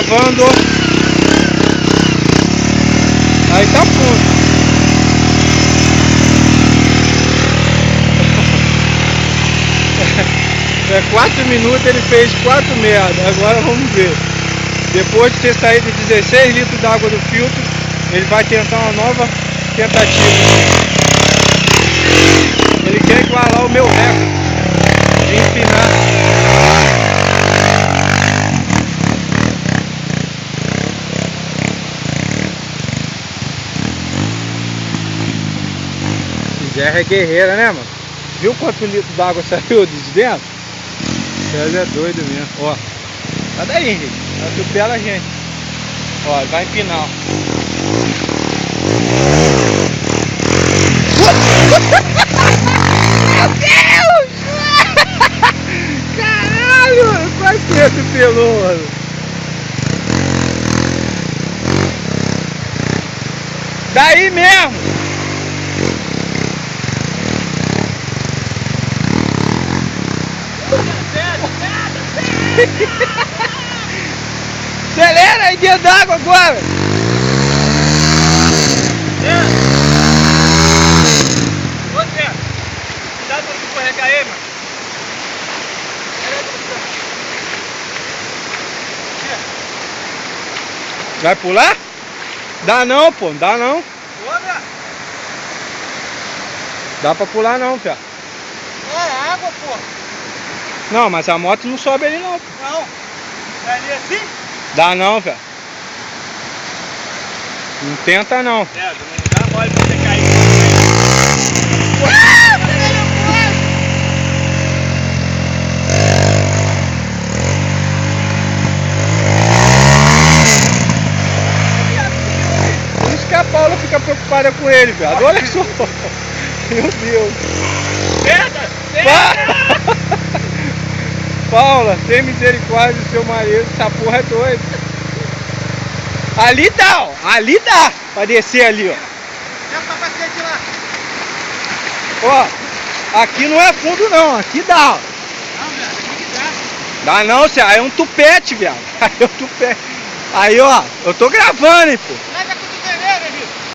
gravando. Aí tá fundo. É 4 minutos, ele fez 4 merda. Agora vamos ver. Depois de ter saído 16 litros d'água do filtro, ele vai tentar uma nova tentativa. Ele quer igualar o meu recorde de empinar. Jerry é guerreira, né, mano? Viu quanto litro d'água saiu de dentro? Ele é doido mesmo. Ó, sai daí, Henrique. Atropela a gente. Ó, ele vai empinar. Meu Deus! Caralho! Quase que atropelou, mano. Daí mesmo! Acelera aí dentro d'água agora! Ô Zé, cuidado pra não escorregar aí, mano. Vai pular? Dá não, pô, dá não. Olha! Dá pra pular não, Fia. É água, pô. Não, mas a moto não sobe ali não. Não. É ali assim? Dá não, Fia. Não tenta não. É, não dá mole pra você cair. Por isso que a Paula fica preocupada com ele, viado. Olha só. Meu Deus. Merda! Paula, tem misericórdia do seu marido, essa porra é doida. Ali dá, ó. Ali dá pra descer ali, ó. É o capacete lá. Ó, aqui não é fundo não, aqui dá, ó. Não, velho, aqui Dá não, Cê, aí é um tupete, viado. Aí é um tupete. Aí, ó, eu tô gravando, hein, pô.